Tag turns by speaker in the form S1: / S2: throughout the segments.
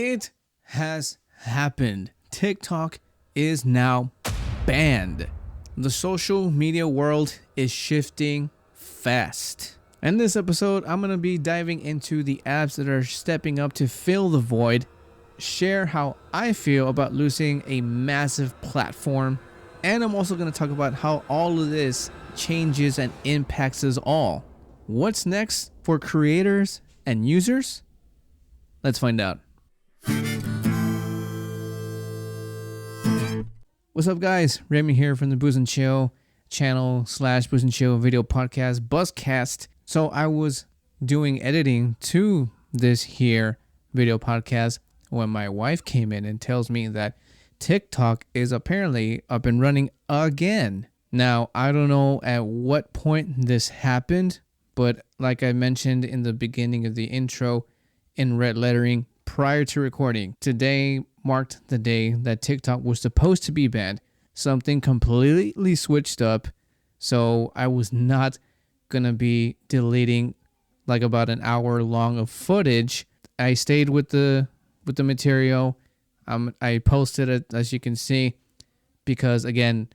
S1: It has happened. TikTok is now banned. The social media world is shifting fast. In this episode, I'm going to be diving into the apps that are stepping up to fill the void, share how I feel about losing a massive platform, and I'm also going to talk about how all of this changes and impacts us all. What's next for creators and users? Let's find out. What's up, guys? Remy here from the Booze and Chill channel / Booze and Chill video podcast Buzzcast. So I was doing editing to this here video podcast when my wife came in and tells me that TikTok is apparently up and running again. Now, I don't know at what point this happened, but like I mentioned in the beginning of the intro in red lettering prior to recording, today marked the day that TikTok was supposed to be banned. Something completely switched up, so I was not gonna be deleting like about an hour long of footage. I stayed with the material. I posted it, as you can see, because again,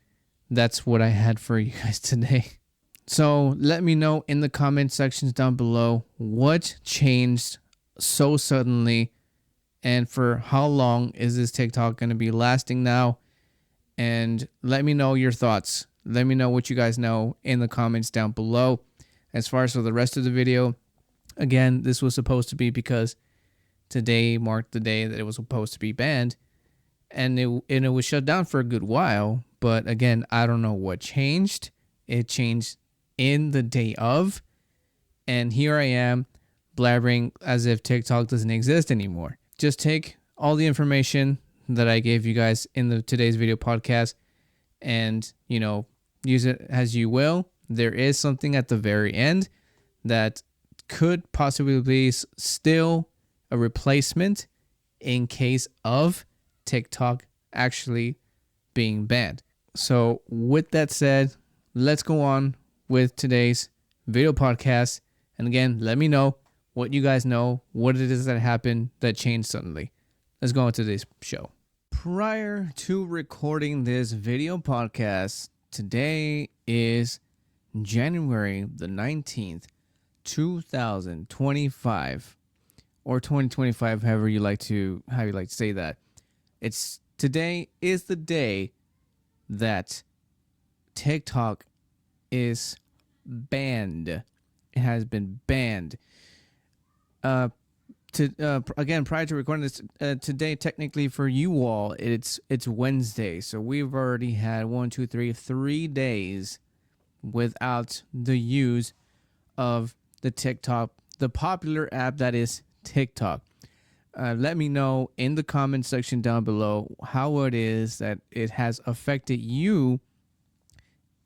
S1: that's what I had for you guys today. So let me know in the comment sections down below what changed so suddenly, and for how long is this TikTok going to be lasting now? And let me know your thoughts. Let me know what you guys know in the comments down below. As far as for the rest of the video, again, this was supposed to be because today marked the day that it was supposed to be banned, and it was shut down for a good while. But again, I don't know what changed. It changed in the day of, and here I am blabbering as if TikTok doesn't exist anymore. Just take all the information that I gave you guys in today's video podcast and, use it as you will. There is something at the very end that could possibly be still a replacement in case of TikTok actually being banned. So with that said, let's go on with today's video podcast. And again, let me know what you guys know, what it is that happened that changed suddenly. Let's go into today's show. Prior to recording this video podcast, today is January the 19th, 2025, or 2025, however you like to say that. Today is the day that TikTok is banned. It has been banned. Again, prior to recording this, today technically for you all, it's Wednesday, so we've already had 3 days without the use of the TikTok, the popular app that is TikTok. Let me know in the comment section down below how it is that it has affected you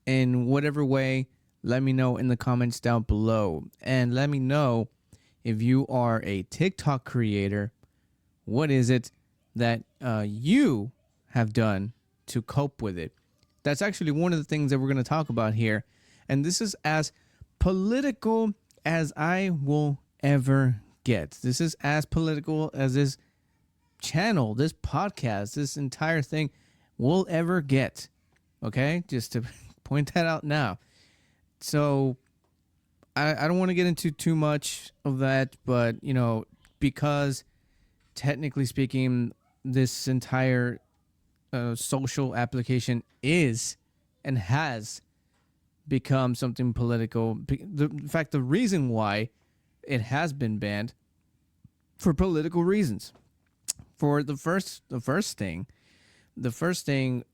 S1: in whatever way. Let me know in the comments down below, and let me know if you are a TikTok creator, what is it that you have done to cope with it? That's actually one of the things that we're going to talk about here. And this is as political as I will ever get. This is as political as this channel, this podcast, this entire thing will ever get. Okay? Just to point that out now. So I don't want to get into too much of that, but, because technically speaking, this entire social application is and has become something political. In fact, the reason why it has been banned for political reasons. For the first thing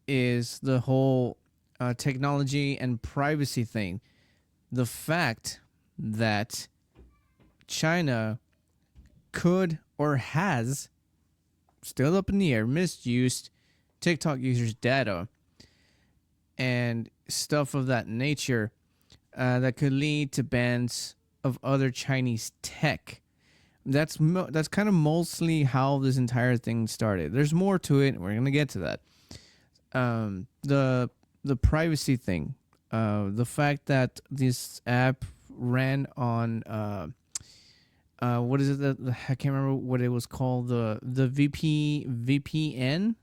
S1: is the whole technology and privacy thing. The fact that China could or has, still up in the air, misused TikTok users' data and stuff of that nature that could lead to bans of other Chinese tech. That's kind of mostly how this entire thing started. There's more to it, and we're going to get to that. The privacy thing, the fact that this app ran on what is it that I can't remember what it was called, the VPN,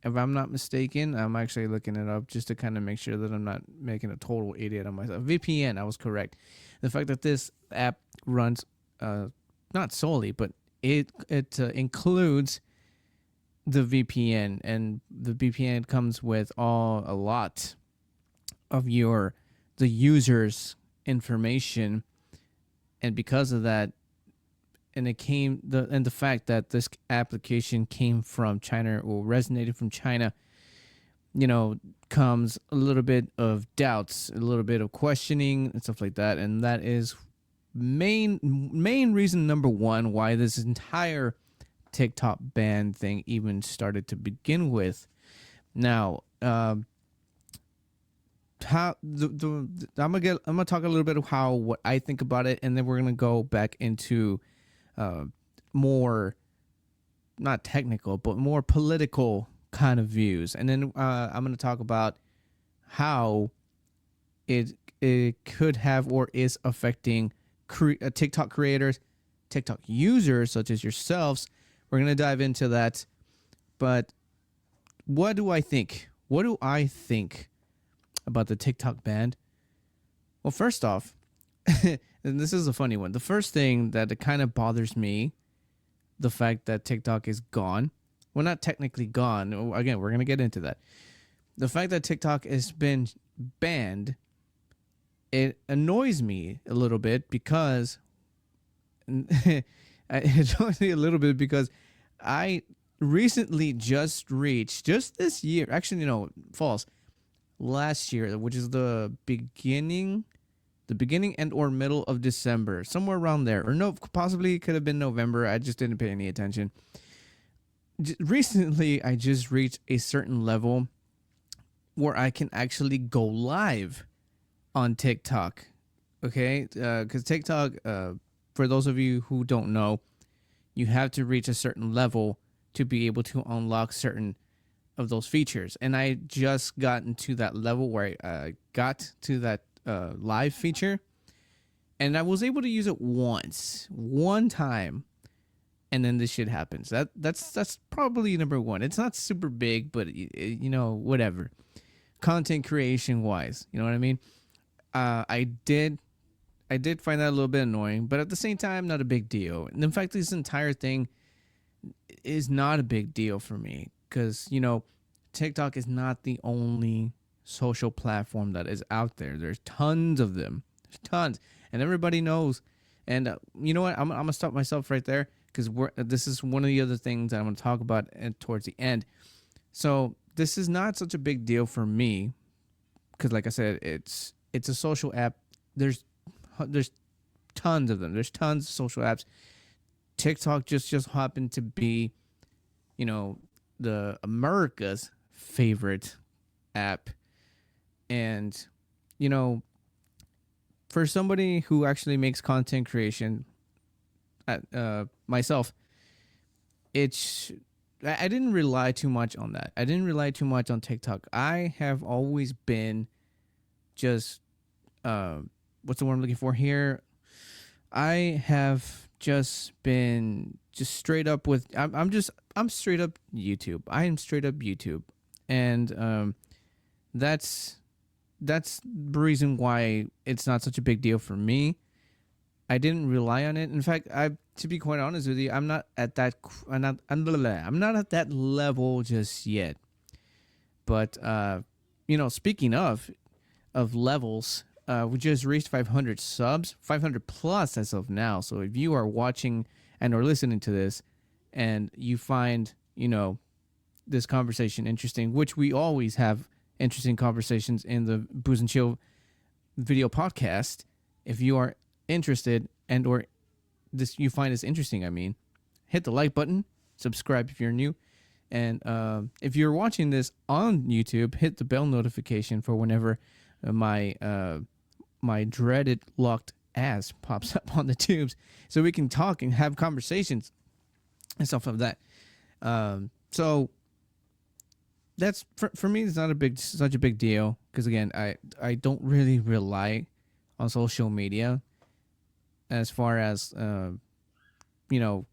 S1: if I'm not mistaken. I'm actually looking it up just to kind of make sure that I'm not making a total idiot of myself. VPN, I was correct. The fact that this app runs not solely, but it includes the VPN, and the VPN comes with a lot of the user's information, and because of that, and the fact that this application came from China or resonated from China, comes a little bit of doubts, a little bit of questioning and stuff like that, and that is main reason number one why this entire TikTok ban thing even started to begin with. Now, how I'm gonna talk a little bit of what I think about it, and then we're gonna go back into more not technical but more political kind of views, and then I'm gonna talk about how it could have or is affecting TikTok creators, TikTok users such as yourselves. We're going to dive into that. But what do I think? What do I think about the TikTok ban? Well, first off, and this is a funny one. The first thing that it kind of bothers me, the fact that TikTok is gone. Well, not technically gone. Again, we're going to get into that. The fact that TikTok has been banned, it annoys me a little bit because it annoys me a little bit because I recently just this year, actually, no, false, last year, which is the beginning and or middle of December, somewhere around there, or no, possibly it could have been November. I just didn't pay any attention. Recently, I just reached a certain level where I can actually go live on TikTok. Okay, because TikTok, for those of you who don't know, you have to reach a certain level to be able to unlock certain of those features. And I just gotten to that level where I got to that live feature, and I was able to use it one time, and then this shit happens. That's probably number one. It's not super big, but whatever. Content creation wise, you know what I mean? I did find that a little bit annoying, but at the same time, not a big deal. And in fact, this entire thing is not a big deal for me because, TikTok is not the only social platform that is out there. There's tons of them. There's tons. And everybody knows. And you know what? I'm going to stop myself right there because this is one of the other things that I'm going to talk about towards the end. So this is not such a big deal for me because, like I said, it's a social app. There's tons of them. There's tons of social apps. TikTok just happened to be, the America's favorite app. And, for somebody who actually makes content creation, myself, I didn't rely too much on that. I didn't rely too much on TikTok. I have always been just, what's the word I'm looking for here? I have just been straight up with, I'm straight up YouTube. I am straight up YouTube. And that's the reason why it's not such a big deal for me. I didn't rely on it. In fact, to be quite honest with you, I'm not at that level just yet. But speaking of levels, we just reached 500 subs, 500 plus as of now. So if you are watching and or listening to this, and you find this conversation interesting, which we always have interesting conversations in the Booze and Chill video podcast. If you are interested and or you find this interesting, hit the like button, subscribe if you're new, and if you're watching this on YouTube, hit the bell notification for whenever my dreaded locked ass pops up on the tubes, so we can talk and have conversations and stuff like that. So that's for me. It's not such a big deal because again, I don't really rely on social media as far as you know,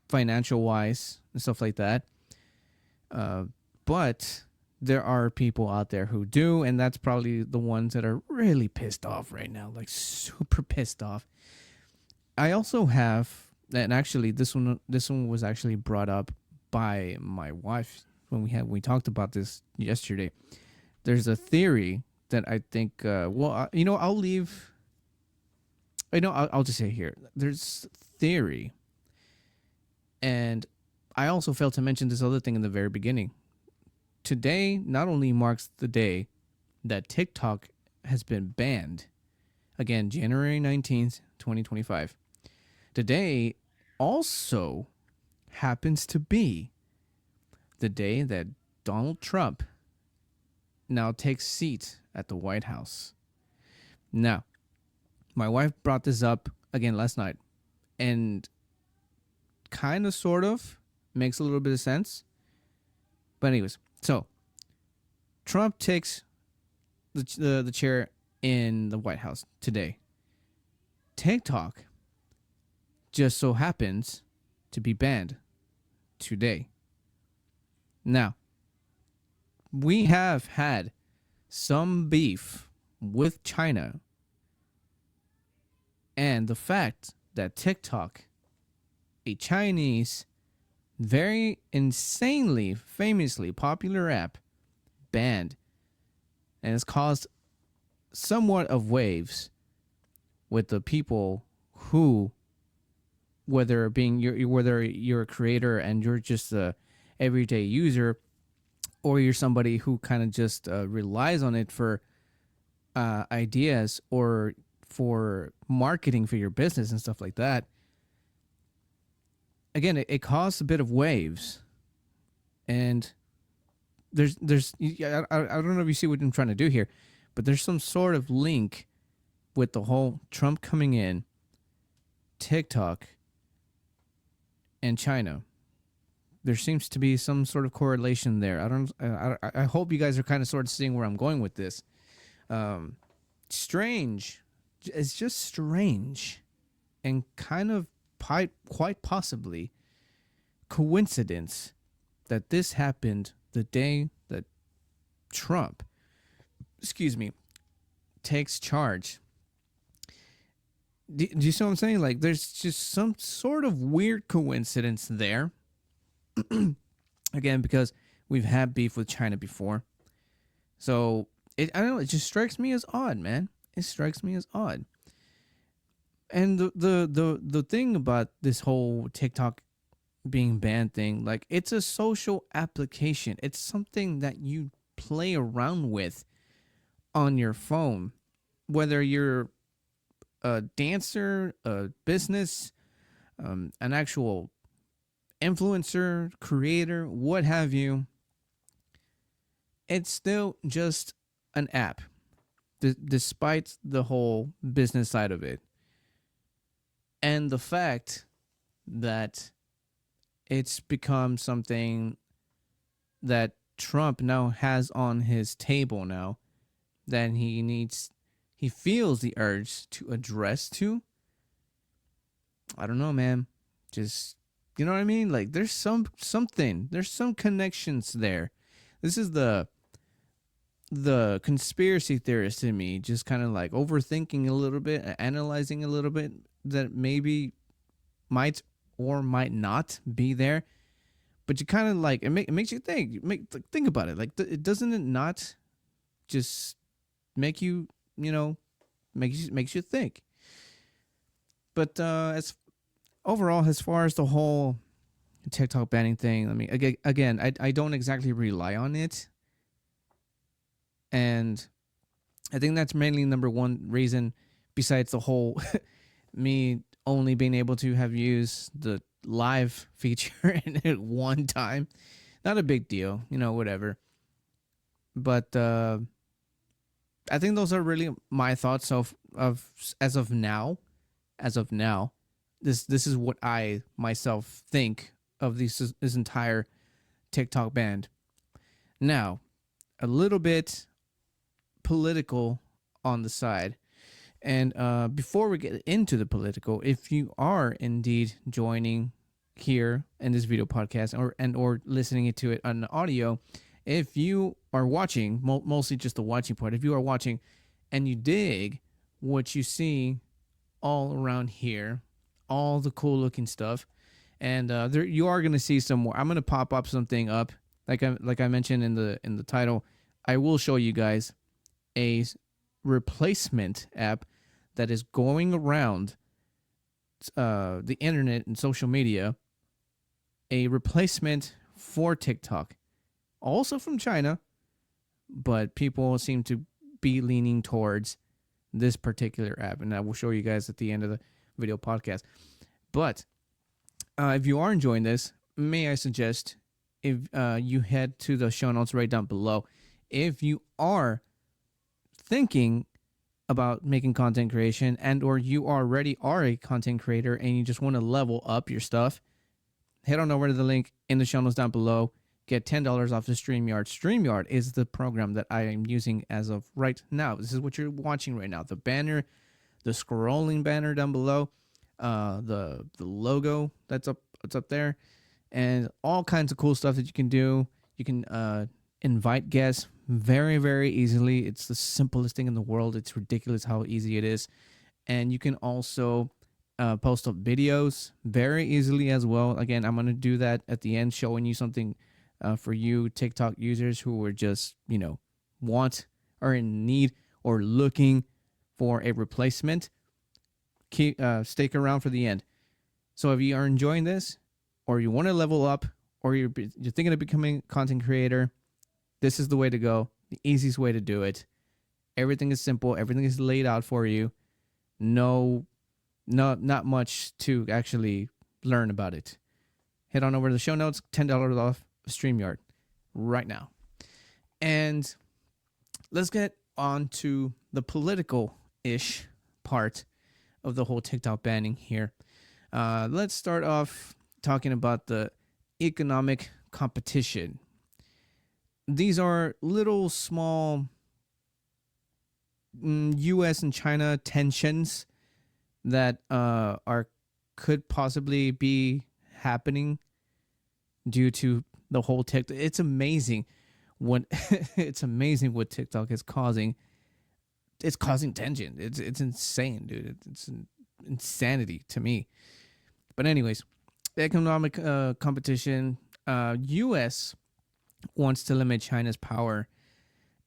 S1: financial wise and stuff like that. But there are people out there who do, and that's probably the ones that are really pissed off right now, like super pissed off. I also have, and actually this one was actually brought up by my wife when we talked about this yesterday. There's a theory that I think, I'll leave. I'll just say here. There's theory, and I also failed to mention this other thing in the very beginning. Today not only marks the day that TikTok has been banned, again, January 19th, 2025. Today also happens to be the day that Donald Trump now takes seat at the White House. Now, my wife brought this up again last night, and kind of sort of makes a little bit of sense. But anyways, so Trump takes the chair in the White House today. TikTok just so happens to be banned today. Now, we have had some beef with China, and the fact that TikTok, a Chinese, very insanely, famously popular app, banned, and has caused somewhat of waves with the people who, whether you're a creator and you're just a everyday user, or you're somebody who kind of just relies on it for ideas or for marketing for your business and stuff like that. Again, it caused a bit of waves, and I don't know if you see what I'm trying to do here, but there's some sort of link with the whole Trump coming in, TikTok, and China. There seems to be some sort of correlation there. I hope you guys are kind of sort of seeing where I'm going with this. Strange. It's just strange, and kind of quite possibly coincidence that this happened the day that Trump, takes charge. Do you see what I'm saying? Like, there's just some sort of weird coincidence there. Again, because we've had beef with China before. So, I don't know, it just strikes me as odd, man. It strikes me as odd. And the thing about this whole TikTok being banned thing, like, it's a social application. It's something that you play around with on your phone, whether you're a dancer, a business, an actual influencer, creator, what have you. It's still just an app, despite the whole business side of it. And the fact that it's become something that Trump now has on his table now, that he feels the urge to address to. I don't know, man. Just, you know what I mean? Like, there's some connections there. This is the conspiracy theorist in me, just kind of like overthinking a little bit, analyzing a little bit, that maybe might or might not be there. But you kind of like, it makes you think. Think about it. Like, doesn't it not just make you, makes you think? But as overall, as far as the whole TikTok banning thing, I mean, again, I don't exactly rely on it. And I think that's mainly number one reason, besides the whole me only being able to have used the live feature in it one time. Not a big deal, whatever. But I think those are really my thoughts of as of now. As of now, this is what I myself think of this entire TikTok ban. Now, a little bit political on the side. And before we get into the political, if you are indeed joining here in this video podcast or listening to it on audio, if you are watching, mostly just the watching part, if you are watching and you dig what you see all around here, all the cool looking stuff, and there you are going to see some more. I'm going to pop up something up like I mentioned in the title. I will show you guys a replacement app that is going around the internet and social media, a replacement for TikTok, also from China, but people seem to be leaning towards this particular app, and I will show you guys at the end of the video podcast. But if you are enjoying this, may I suggest if you head to the show notes right down below. If you are thinking about making content creation and or you already are a content creator and you just want to level up your stuff, head on over to the link in the show notes down below. Get $10 off the StreamYard. StreamYard is the program that I am using as of right now. This is what you're watching right now. The banner, the scrolling banner down below, the logo that's up there, and all kinds of cool stuff that you can do. You can invite guests very, very easily. It's the simplest thing in the world. It's ridiculous how easy it is. And you can also post up videos very easily as well. Again, I'm going to do that at the end, showing you something for you TikTok users who are just, want or in need or looking for a replacement. Stick around for the end. So if you are enjoying this, or you want to level up, or you're thinking of becoming a content creator, this is the way to go. The easiest way to do it. Everything is simple. Everything is laid out for you. Not much to actually learn about it. Head on over to the show notes. $10 off StreamYard right now. And let's get on to the political-ish part of the whole TikTok banning here. Let's start off talking about the economic competition. These are little small U.S. and China tensions that could possibly be happening due to the whole TikTok. It's amazing what what TikTok is causing. It's causing tension. It's insane, dude. It's insanity to me. But anyways, the economic competition. U.S. wants to limit China's power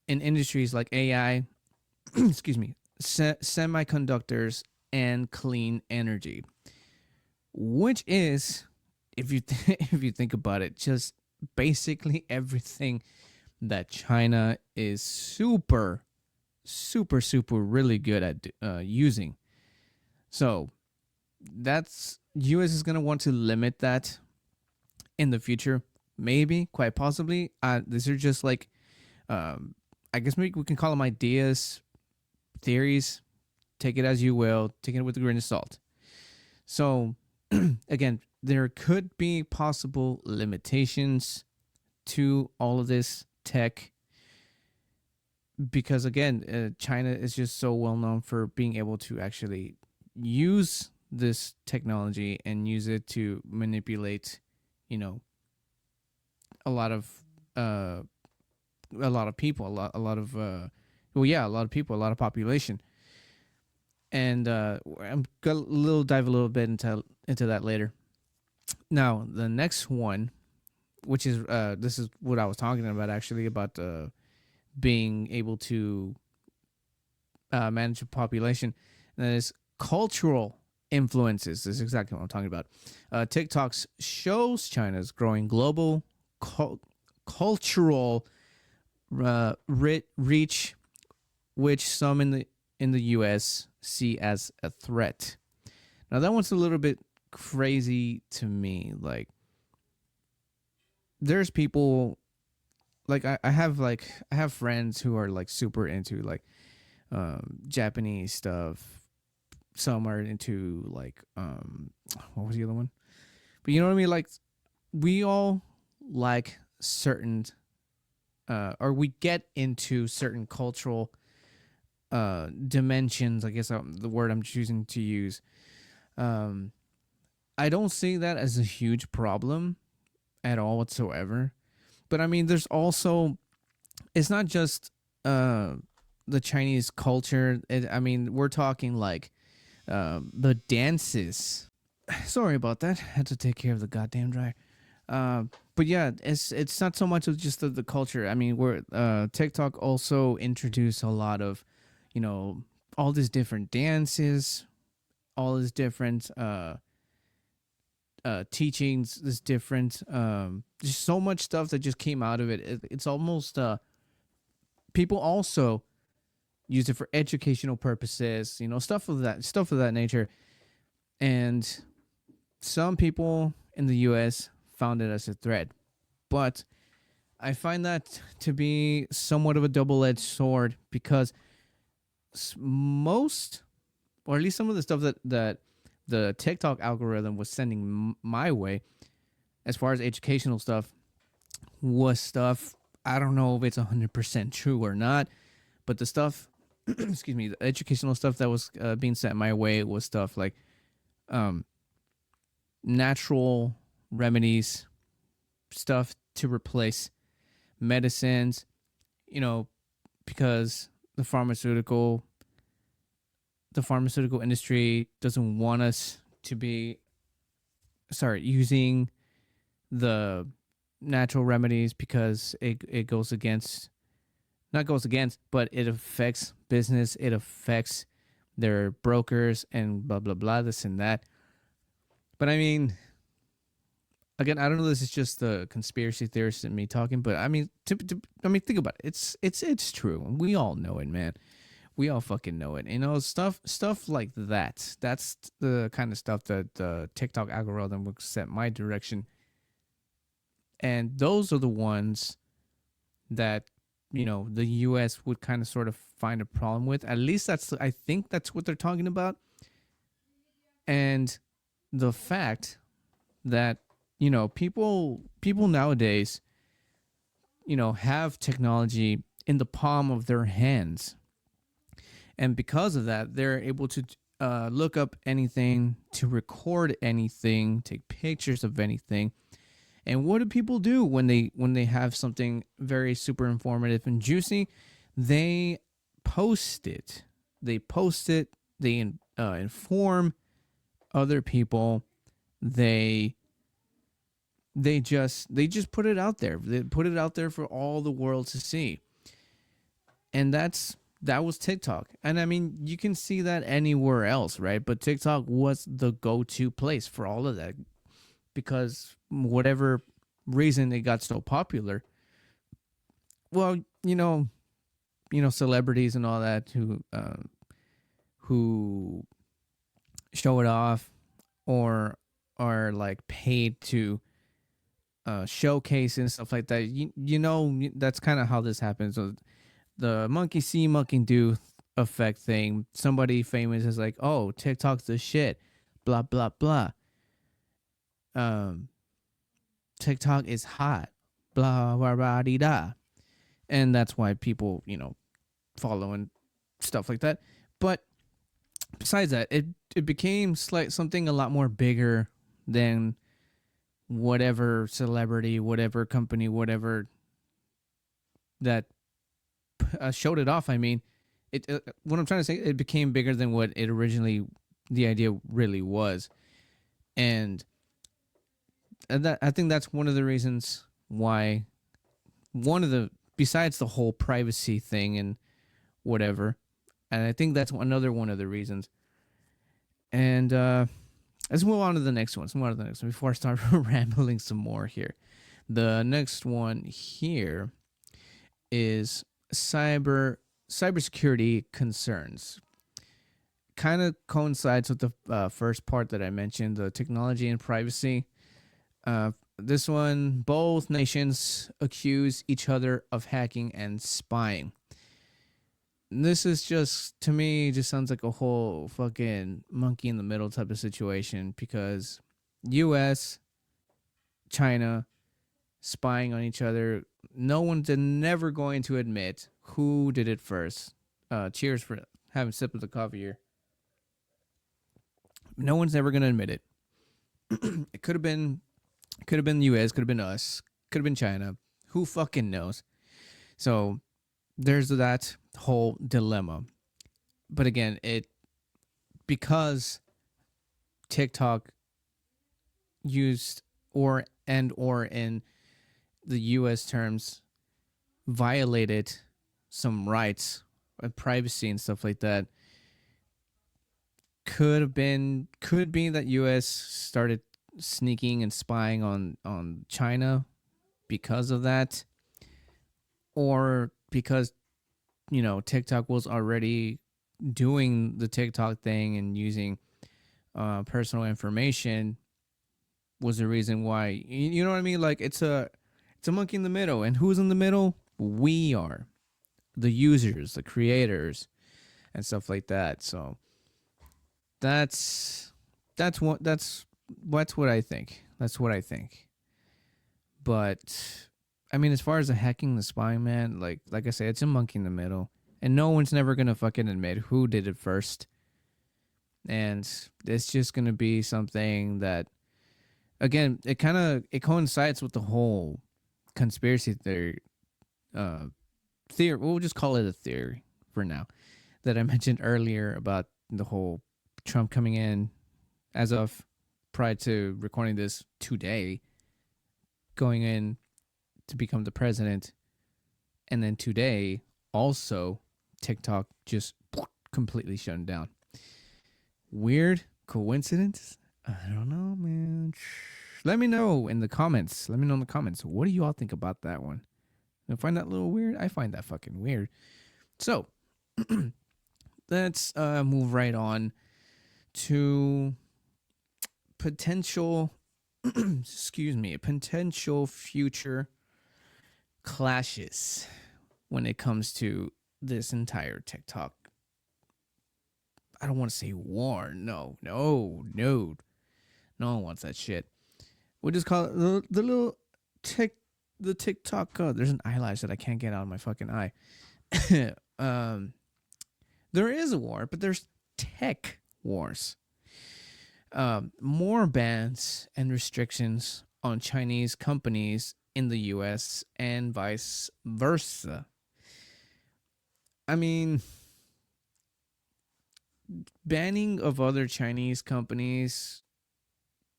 S1: in industries like AI, excuse me, semiconductors, and clean energy, which is, if you if you think about it, just basically everything that China is super really good at using. So that's U.S. is going to want to limit that in the future, maybe, quite possibly. These are just like, I guess we can call them ideas, theories. Take it as you will. Take it with a grain of salt. So, again, there could be possible limitations to all of this tech because, again, China is just so well known for being able to actually use this technology and use it to manipulate, a lot of people, a lot of people, a lot of population. And I'm gonna dive a little bit into that later. Now, the next one, which is this is what I was talking about actually, about being able to manage a population, and that is cultural influences. This is exactly what I'm talking about. TikTok shows China's growing global cultural reach, which some in the U.S. see as a threat. Now that one's a little bit crazy to me. Like, there's people like I have friends who are like super into like Japanese stuff. Some are into like what was the other one? But you know what I mean? Like, we all like certain or we get into certain cultural dimensions, I guess the word I'm choosing to use. Um, I don't see that as a huge problem at all whatsoever. But I mean, there's also, it's not just uh, the Chinese culture. I mean, we're talking like the dances. Sorry about that. Had to take care of the goddamn dryer. But yeah, it's not so much of just the culture. I mean, we're TikTok also introduced a lot of, you know, all these different dances, all these different teachings, this different just so much stuff that just came out of it. It's almost people also use it for educational purposes, you know, stuff of that nature. And some people in the US found it as a threat. But I find that to be somewhat of a double-edged sword because most, or at least some of the stuff that the TikTok algorithm was sending my way, as far as educational stuff, was stuff, I don't know if it's 100% true or not, but the stuff, excuse me, the educational stuff that was being sent my way was stuff like um, natural remedies, stuff to replace medicines, you know, because the pharmaceutical industry doesn't want us to be using the natural remedies because it goes against, not goes against, but it affects business, it affects their brokers and blah blah blah, this and that. But I mean, again, I don't know, this is just the conspiracy theorist in me talking, but I mean, I mean, think about it. It's true. We all know it, man. We all fucking know it. You know, stuff like that. That's the kind of stuff that the TikTok algorithm would set my direction. And those are the ones that, you know, the US would kind of sort of find a problem with. At least I think that's what they're talking about. And the fact that, you know, people nowadays, you know, have technology in the palm of their hands, and because of that, they're able to look up anything, to record anything, take pictures of anything. And what do people do when they have something very super informative and juicy? They post it. They post it. They inform other people. They they just put it out there. They put it out there for all the world to see. And that was TikTok. And I mean, you can see that anywhere else, right? But TikTok was the go-to place for all of that because whatever reason it got so popular. Well, celebrities and all that who show it off or are like paid to showcase and stuff like that. That's kind of how this happens. So the monkey see, monkey do effect thing. Somebody famous is like, "Oh, TikTok's the shit," blah blah blah. Um, TikTok is hot, blah blah blah dee da, and that's why people, follow and stuff like that. But besides that, it became something a lot more bigger than whatever celebrity, whatever company, whatever that showed it off. I mean, what I'm trying to say, it became bigger than what it originally, the idea really was, and that I think that's one of the reasons why, besides the whole privacy thing and whatever, and I think that's another one of the reasons. And let's move on to the next one. Before I start rambling some more here. The next one here is cybersecurity concerns. Kind of coincides with the first part that I mentioned, the technology and privacy. This one, both nations accuse each other of hacking and spying. This is just, to me, just sounds like a whole fucking monkey in the middle type of situation because US, China, spying on each other. No one's never going to admit who did it first. Cheers for having a sip of the coffee here. No one's ever gonna admit it. It could have been the U.S., could have been us, could have been China. Who fucking knows? So there's that whole dilemma. But again, it because TikTok used or in the U.S. terms violated some rights and privacy and stuff like that. Could be that U.S. started sneaking and spying on China because of that, or because TikTok was already doing the TikTok thing and using personal information was the reason why. You know what I mean? Like it's a monkey in the middle, and who's in the middle? We are the users, the creators, and stuff like that. So that's what I think. That's what I think. But I mean, as far as the hacking, the spying, man, like I said, it's a monkey in the middle, and no one's never gonna fucking admit who did it first. And it's just gonna be something that, again, it coincides with the whole conspiracy theory. Theory. We'll just call it a theory for now. That I mentioned earlier about the whole Trump coming in as of prior to recording this today, going in to become the president, and then today also TikTok just completely shut down. Weird coincidence? I don't know, man. Let me know in the comments. What do you all think about that one? You find that a little weird? I find that fucking weird. So let's move right on to potential potential future clashes when it comes to this entire TikTok. I don't want to say war. No one wants that shit. We'll just call it the little the TikTok. There's an eyelash that I can't get out of my fucking eye. There is a war, but there's tech wars. More bans and restrictions on Chinese companies in the US and vice versa. I mean, banning of other Chinese companies.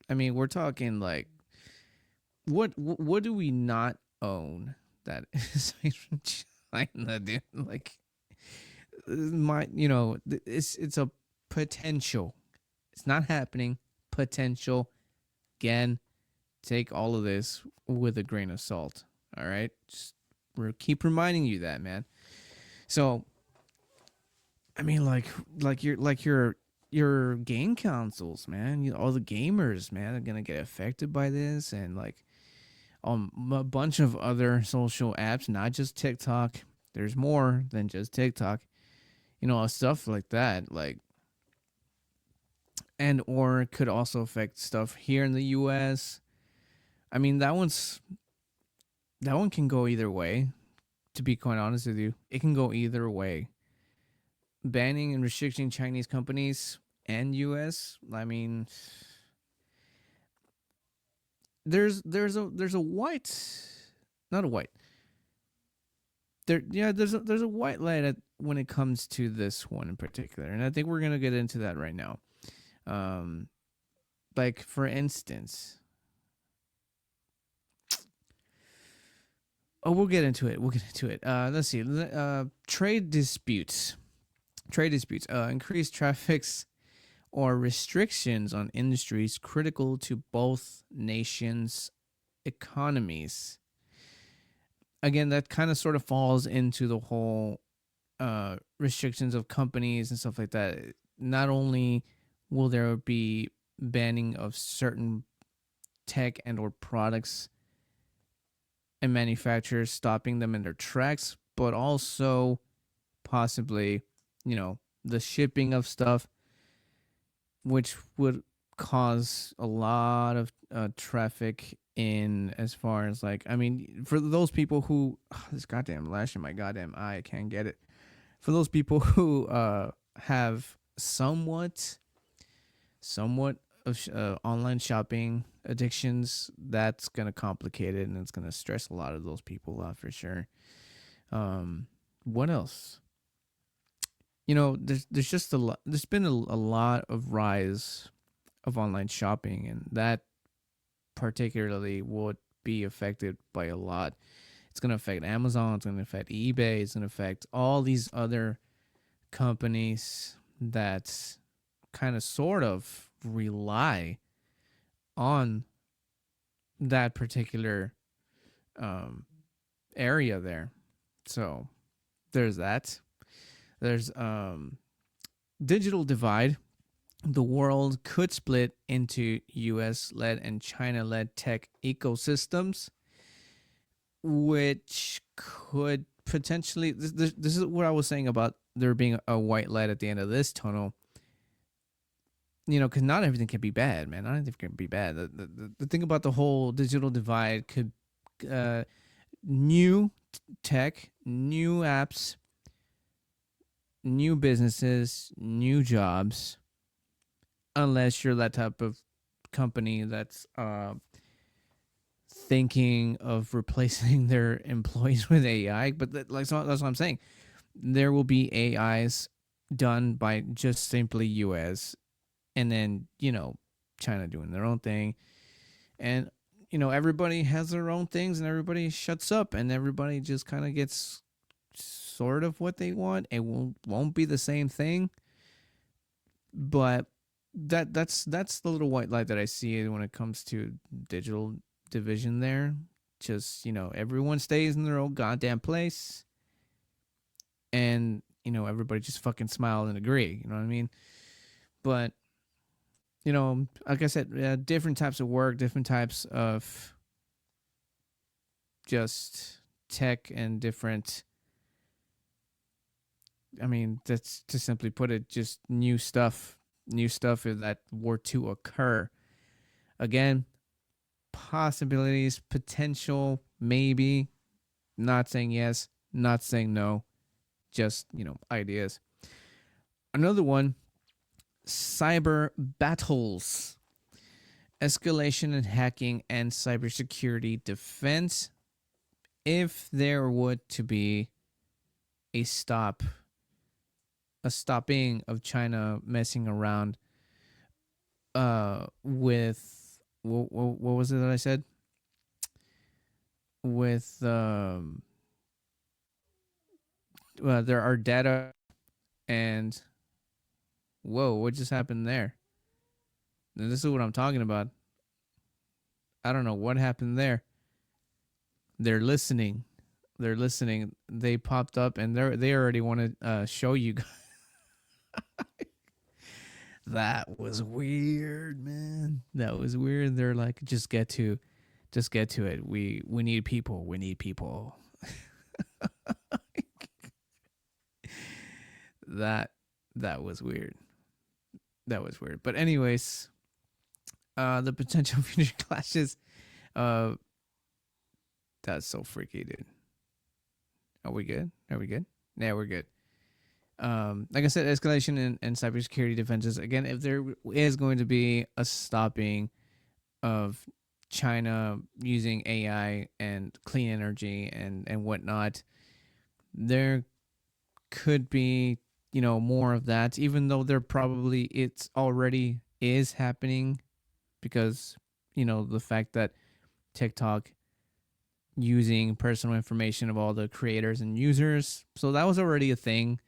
S1: I mean, we're talking like what do we not own that is from China, dude? Like it's a potential. It's not happening. Potential. Again, take all of this with a grain of salt. All right, just keep reminding you that, man. So, I mean, like your game consoles, man. All the gamers, man, are gonna get affected by this, and like a bunch of other social apps, not just TikTok. There's more than just TikTok. Stuff like that, like, and or it could also affect stuff here in the U.S. I mean, that one can go either way. To be quite honest with you, it can go either way. Banning and restricting Chinese companies and U.S. I mean, there's a white, not a white. There's a white light when it comes to this one in particular, and I think we're gonna get into that right now. Like for instance, we'll get into it. Let's see. Trade disputes. Increased traffics or restrictions on industries critical to both nations' economies. Again, that kind of sort of falls into the whole restrictions of companies and stuff like that. Not only will there be banning of certain tech and or products and manufacturers, stopping them in their tracks, but also possibly, the shipping of stuff, which would cause a lot of traffic in, as far as like, I mean, for those people who this goddamn lash in my goddamn eye, I can't get it. for those people who have somewhat of online shopping addictions, that's gonna complicate it, and it's gonna stress a lot of those people out for sure. What else? There's just a lot. There's been a lot of rise of online shopping, and that particularly would be affected by a lot. It's gonna affect Amazon. It's gonna affect eBay. It's gonna affect all these other companies that kind of sort of rely on that particular area there. So there's that. There's digital divide. The world could split into US led and China led tech ecosystems, which could potentially. This is what I was saying about there being a white light at the end of this tunnel. Because not everything can be bad, man. Not everything can be bad. The thing about the whole digital divide could new tech, new apps, new businesses, new jobs, unless you're that type of company that's thinking of replacing their employees with AI. But that's what I'm saying. There will be AIs done by just simply US, and then China doing their own thing, and everybody has their own things, and everybody shuts up, and everybody just kind of gets sort of what they want. It won't be the same thing, but that's the little white light that I see when it comes to digital division there. Just everyone stays in their own goddamn place, and everybody just fucking smile and agree. You know what I mean? But like I said, different types of work, different types of just tech, and different. I mean, that's to simply put it, just new stuff if that were to occur. Again, possibilities, potential, maybe. Not saying yes, not saying no, just, ideas. Another one, cyber battles, escalation in hacking and cybersecurity defense. If there would to be a stopping of China messing around with what was it that I said? With there are data, and what just happened there? And this is what I'm talking about. I don't know what happened there. They're listening. They popped up, and they already want to show you. That was weird, man. That was weird. They're like, just get to it. We need people. We need people. that was weird. That was weird. But anyways, the potential future clashes. That's so freaky, dude. Are we good? Yeah, we're good. Like I said, escalation and cybersecurity defenses. Again, if there is going to be a stopping of China using AI and clean energy and whatnot, there could be more of that. Even though it's already is happening, because the fact that TikTok using personal information of all the creators and users, so that was already a thing.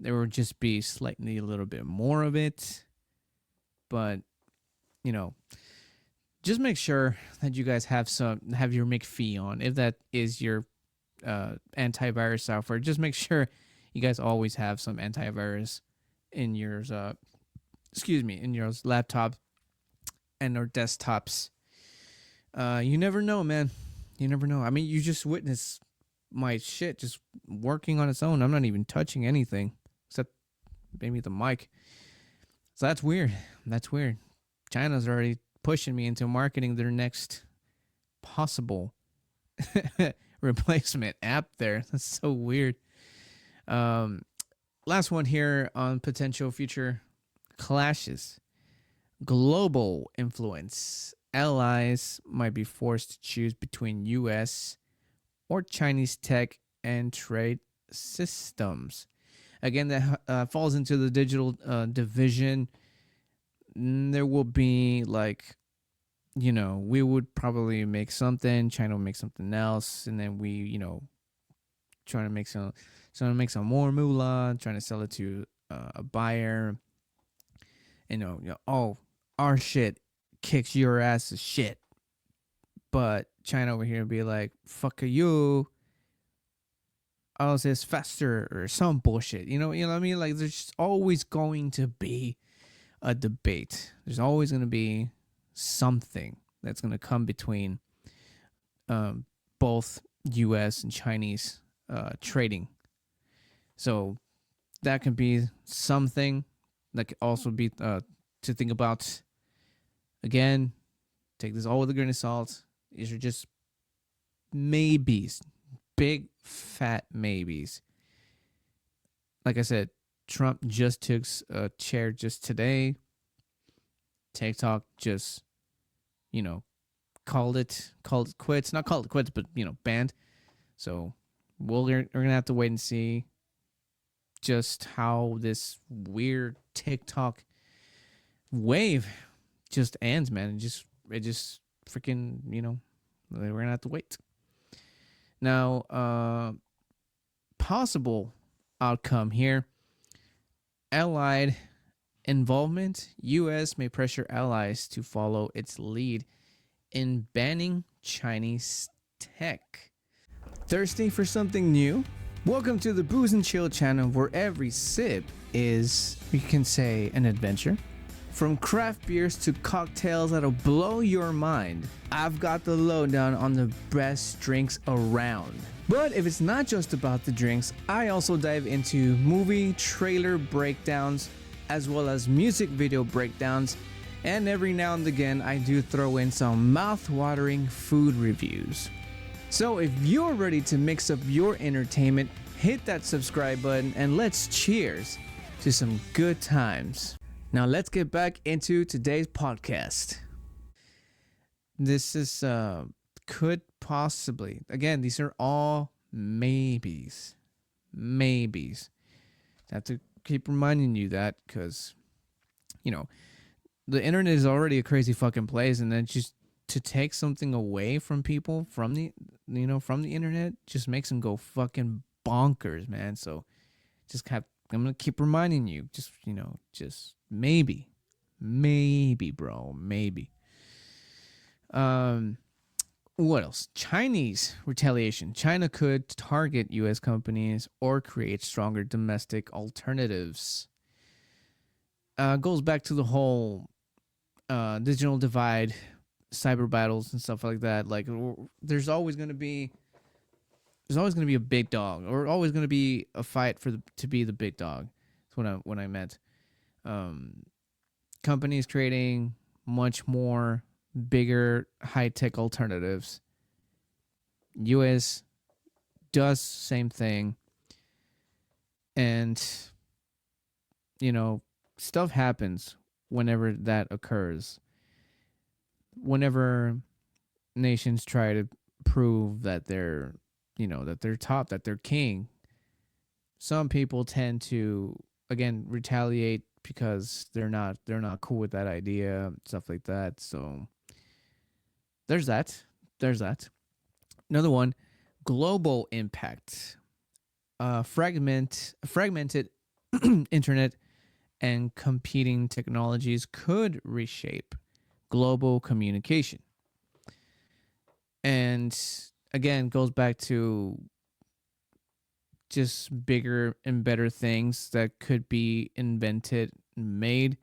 S1: There would just be slightly a little bit more of it. But, just make sure that you guys have your McPhee on. If that is your antivirus software, just make sure you guys always have some antivirus in yours, in your laptop and or desktops. You never know, man. You never know. I mean, you just witnessed my shit just working on its own. I'm not even touching anything except maybe the mic. So that's weird. China's already pushing me into marketing their next possible replacement app there. That's so weird. Last one here on potential future clashes. Global influence. Allies might be forced to choose between US or Chinese tech and trade systems. Again, that falls into the digital division. There will be like, we would probably make something, China will make something else, and then we, trying to make some more moolah, trying to sell it to a buyer. Oh, our shit kicks your ass to shit, but China over here would be like, fuck you. Ours is faster or some bullshit. You know what I mean? Like, there's always going to be a debate. There's always going to be something that's going to come between both U.S. and Chinese trading. So that can be something that could also be to think about. Again, take this all with a grain of salt. These are just maybes, big fat maybes. Like I said, Trump just took a chair just today. TikTok just, called it quits. Not called it quits, but banned. So we're gonna have to wait and see just how this weird TikTok wave just ends, man. It just freaking, we're gonna have to wait. Now, possible outcome here. Allied involvement. U.S. may pressure allies to follow its lead in banning Chinese tech. Thirsty for something new? Welcome to the Booze and Chill channel, where every sip is, you can say, an adventure. From craft beers to cocktails that'll blow your mind, I've got the lowdown on the best drinks around. But if it's not just about the drinks, I also dive into movie trailer breakdowns, as well as music video breakdowns, and every now and again I do throw in some mouth-watering food reviews. So if you're ready to mix up your entertainment, hit that subscribe button and let's cheers to some good times. Now let's get back into today's podcast. This is could possibly, again, these are all maybes. Maybes. I have to keep reminding you that because, the internet is already a crazy fucking place, and then just to take something away from people from the internet just makes them go fucking bonkers, man. So I'm gonna keep reminding you, just maybe, bro, maybe. What else? Chinese retaliation. China could target U.S. companies or create stronger domestic alternatives. Goes back to the whole digital divide, cyber battles and stuff like that. Like, there's always going to be a big dog, or always going to be a fight to be the big dog. That's what I meant. Companies creating much more bigger high-tech alternatives. US does same thing, and stuff happens whenever that occurs. Whenever nations try to prove that they're top, that they're king, some people tend to again retaliate because they're not cool with that idea, stuff like that. So there's that. Another one, global impact. Fragmented internet and competing technologies could reshape global communication. And again, goes back to just bigger and better things that could be invented and made.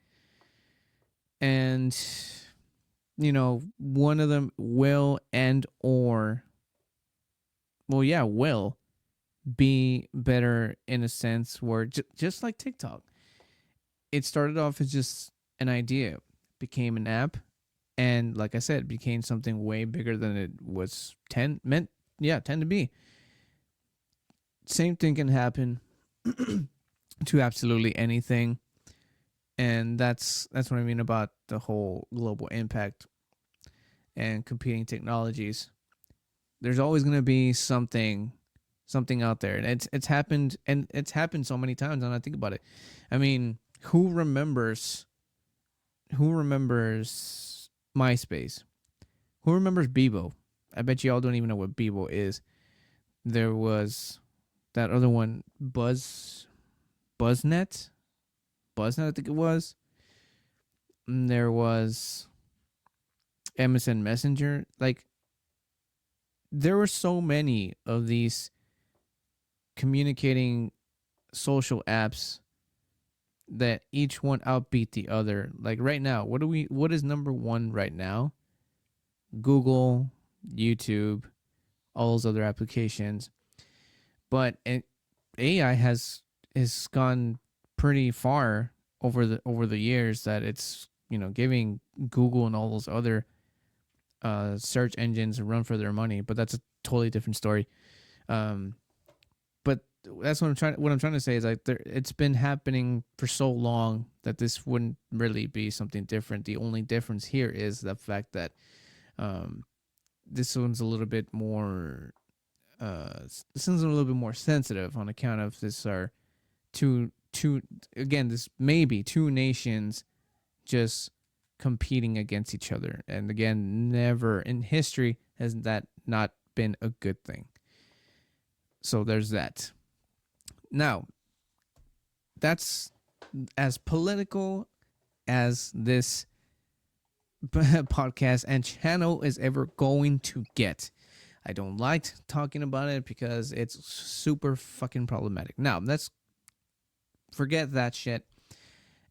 S1: And, one of them will will be better in a sense where just like TikTok, it started off as just an idea, became an app, and like I said, became something way bigger than it was tend to be. Same thing can happen to absolutely anything. And that's what I mean about the whole global impact and competing technologies. There's always going to be something out there, and it's happened so many times. And I think about it, I mean, who remembers MySpace? Who remembers Bebo? I bet you all don't even know what Bebo is. There was that other one, Buzznet, I think it was. And there was MSN Messenger. Like, there were so many of these communicating social apps that each one outbeat the other. Like right now, what is number one right now? Google, YouTube, all those other applications. But AI has gone pretty far over the years that it's, giving Google and all those other search engines a run for their money. But that's a totally different story. But that's what I'm trying to say is, like, it's been happening for so long that this wouldn't really be something different. The only difference here is the fact that this one's a little bit more sensitive on account of this are two again, this may be two nations just competing against each other. And again, never in history has that not been a good thing. So there's that. Now, that's as political as this podcast and channel is ever going to get. I don't like talking about it because it's super fucking problematic. Now, let's forget that shit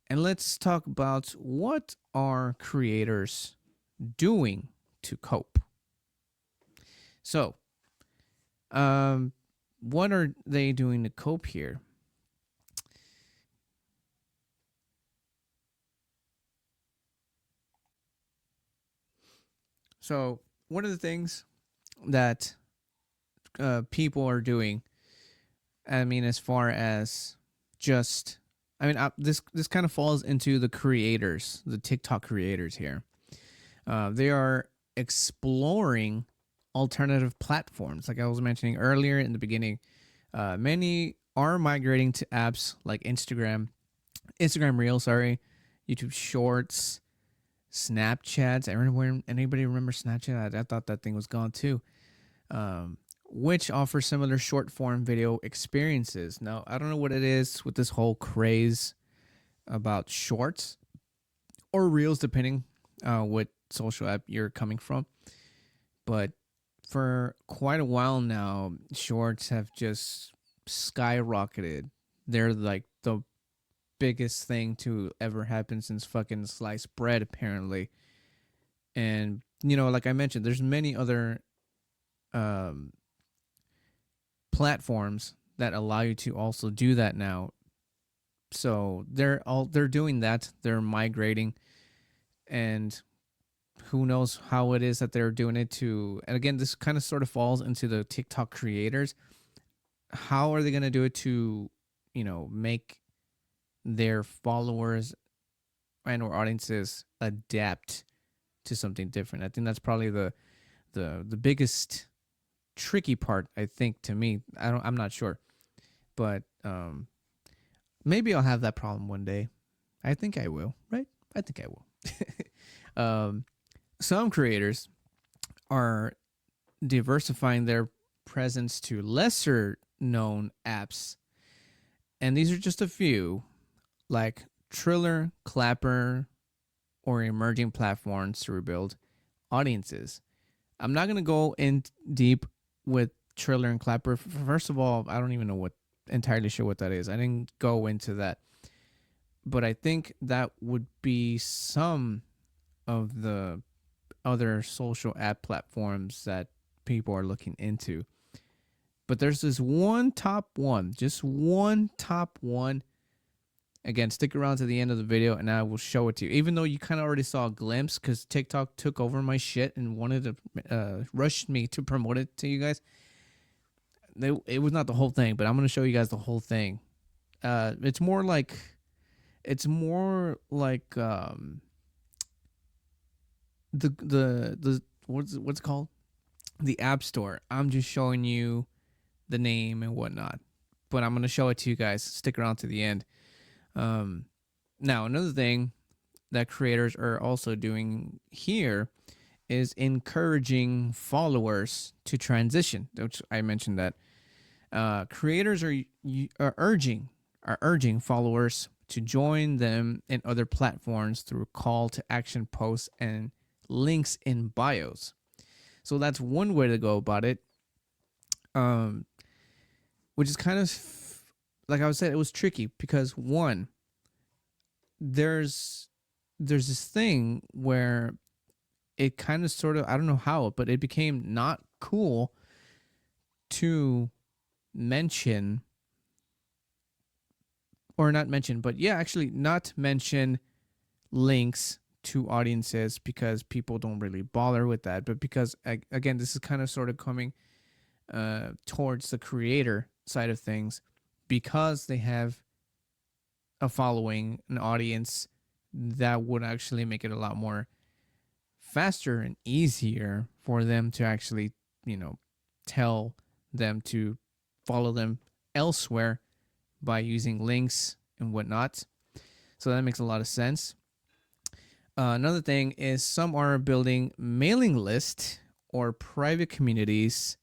S1: and let's talk about what are creators doing to cope. So, what are they doing to cope here? So, one of the things that people are doing, I mean, as far as just, I mean, this kind of falls into the creators, the TikTok creators here. They are exploring alternative platforms. Like I was mentioning earlier in the beginning, many are migrating to apps like Instagram Reels, YouTube Shorts, Snapchats. Anybody remember Snapchat? I thought that thing was gone too. Which offer similar short form video experiences. Now, I don't know what it is with this whole craze about shorts or reels, depending what social app you're coming from. But for quite a while now, shorts have just skyrocketed. They're like the biggest thing to ever happen since fucking sliced bread, apparently. And, like I mentioned, there's many other platforms that allow you to also do that now. So they're doing that. They're migrating, and who knows how it is that they're doing it to. And again, this kind of sort of falls into the TikTok creators. How are they going to do it to, make their followers and or audiences adapt to something different? I think that's probably the biggest tricky part, I think, to me. I'm not sure, but maybe I'll have that problem one day. I think I will, right? I think I will. Some creators are diversifying their presence to lesser known apps, and these are just a few, like Triller, Clapper, or emerging platforms to rebuild audiences. I'm not going to go in deep with Triller and Clapper. First of all, I don't even know entirely sure what that is. I didn't go into that. But I think that would be some of the other social app platforms that people are looking into. But there's this one top one, just one top one. Again, stick around to the end of the video and I will show it to you. Even though you kind of already saw a glimpse because TikTok took over my shit and wanted to rush me to promote it to you guys. It was not the whole thing, but I'm going to show you guys the whole thing It's more like the what's it called, the App Store. I'm just showing you the name and whatnot, but I'm gonna show it to you guys. Stick around to the end. Now another thing that creators are also doing here is encouraging followers to transition, which I mentioned that creators are urging followers to join them in other platforms through call to action posts and links in bios. So that's one way to go about it. Which is kind of like I was saying, it was tricky because one, there's this thing where it kind of sort of, I don't know how, but it became not cool to mention, or not mention, but yeah, actually not mention links to audiences because people don't really bother with that. But because, again, this is kind of sort of coming towards the creator side of things, because they have a following, an audience, that would actually make it a lot more faster and easier for them to actually, tell them to follow them elsewhere by using links and whatnot. So that makes a lot of sense. Another thing is some are building mailing lists or private communities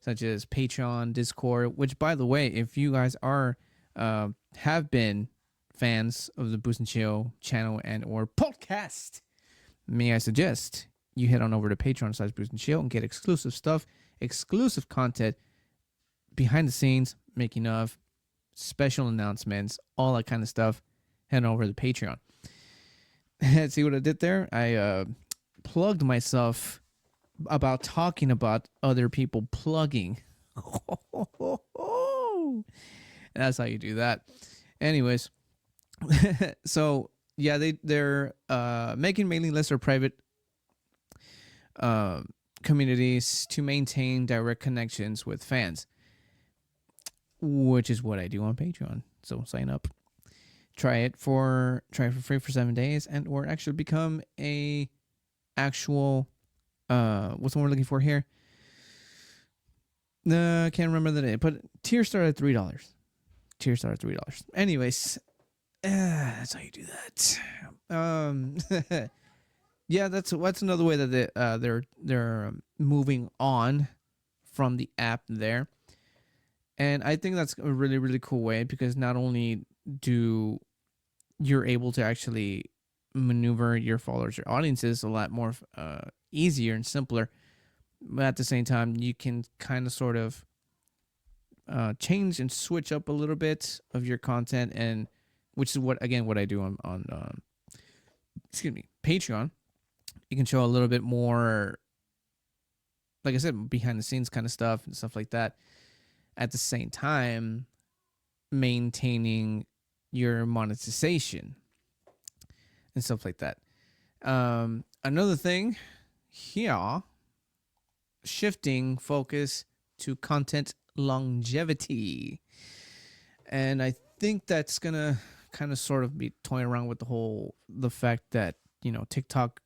S1: such as Patreon, Discord, which, by the way, if you guys are have been fans of the Booze and Chill channel and or podcast, may I suggest you head on over to Patreon/Booze and Chill and get exclusive stuff, exclusive content, behind the scenes, making of, special announcements, all that kind of stuff. Head over to Patreon. See what I did there? I plugged myself about talking about other people plugging. That's how you do that. Anyways, so yeah, they're making mailing lists or private communities to maintain direct connections with fans, which is what I do on Patreon. So sign up, try it for free for 7 days, and or actually become a actual what's the one we're looking for here? I can't remember the name, but tier start at $3. Tier start at $3. Anyways, that's how you do that. Yeah, that's another way that they're moving on from the app there, and I think that's a really, really cool way, because not only do you're able to actually maneuver your followers or audiences a lot more easier and simpler, but at the same time you can kind of sort of change and switch up a little bit of your content, and which is what I do on Patreon. You can show a little bit more, like I said, behind the scenes kind of stuff and stuff like that, at the same time maintaining your monetization and stuff like that. Another thing here, shifting focus to content longevity. And I think that's going to kind of sort of be toying around with the fact that, TikTok,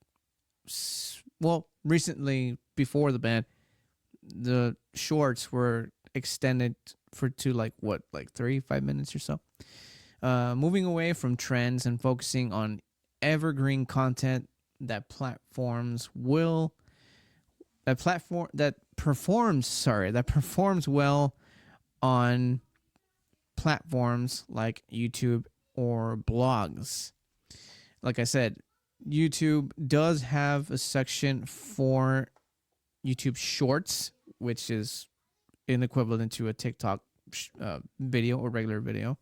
S1: well, recently before the ban, the shorts were extended to like 3-5 minutes or so. Moving away from trends and focusing on evergreen content that performs well on platforms like YouTube or blogs. Like I said, YouTube does have a section for YouTube Shorts, which is an equivalent to a TikTok video or regular video.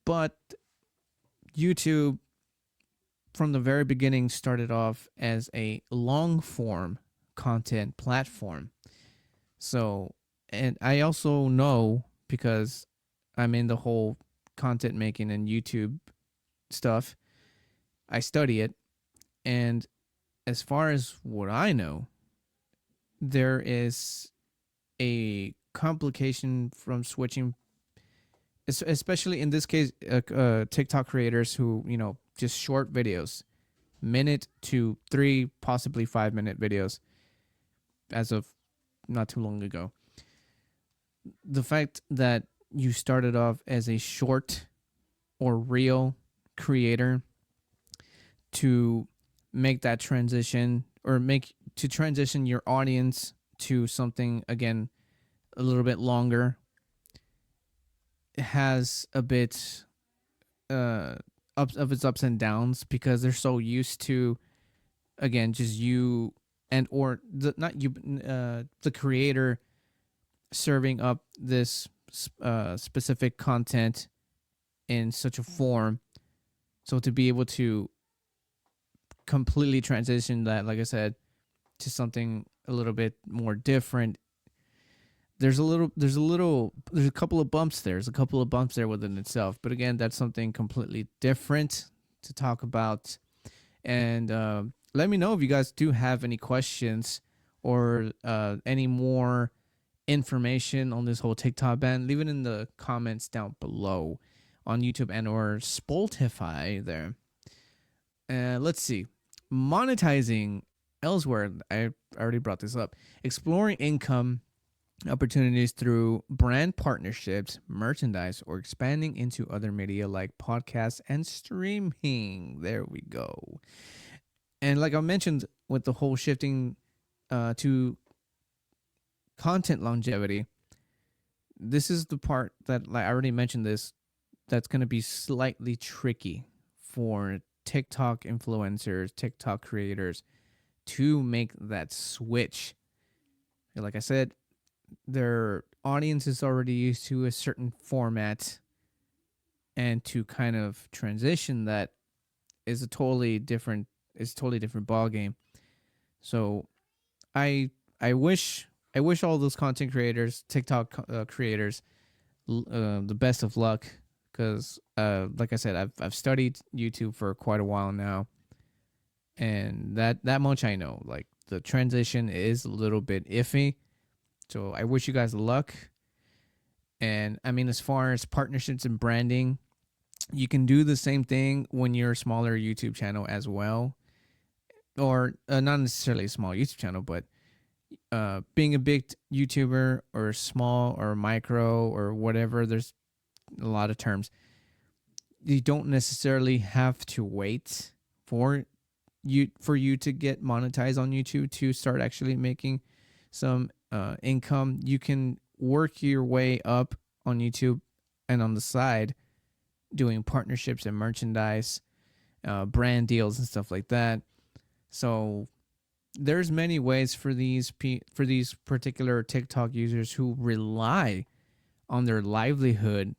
S1: But YouTube, from the very beginning, started off as a long-form content platform. So, and I also know, because I'm in the whole content making and YouTube stuff, I study it, and as far as what I know, there is a complication from switching especially in this case, TikTok creators who, just short videos, minute to 3, possibly 5 minute videos, as of not too long ago. The fact that you started off as a short or reel creator to make that transition, or transition your audience to something, again, a little bit longer, has a bit of its ups and downs, because they're so used to, again, just you and or the not you the creator serving up this specific content in such a form. So to be able to completely transition that, like I said, to something a little bit more different, there's a couple of bumps there. There's a couple of bumps there within itself. But again, that's something completely different to talk about. And let me know if you guys do have any questions or any more information on this whole TikTok ban. Leave it in the comments down below on YouTube and or Spotify there. Let's see. Monetizing elsewhere. I already brought this up. Exploring income opportunities through brand partnerships, merchandise, or expanding into other media like podcasts and streaming. There we go. And like I mentioned, with the whole shifting to content longevity, this is the part that, like I already mentioned this, that's going to be slightly tricky for TikTok influencers, TikTok creators to make that switch. Like I said, their audience is already used to a certain format, and to kind of transition that is a totally different ball game. So I wish all those content creators, TikTok creators, the best of luck, because like I said, I've studied YouTube for quite a while now, and that much I know. Like, the transition is a little bit iffy. So I wish you guys luck. And I mean, as far as partnerships and branding, you can do the same thing when you're a smaller YouTube channel as well. Or not necessarily a small YouTube channel, but being a big YouTuber or small or micro or whatever, there's a lot of terms. You don't necessarily have to wait for you to get monetized on YouTube to start actually making some income. You can work your way up on YouTube and on the side doing partnerships and merchandise, brand deals and stuff like that. So there's many ways for these particular TikTok users who rely on their livelihood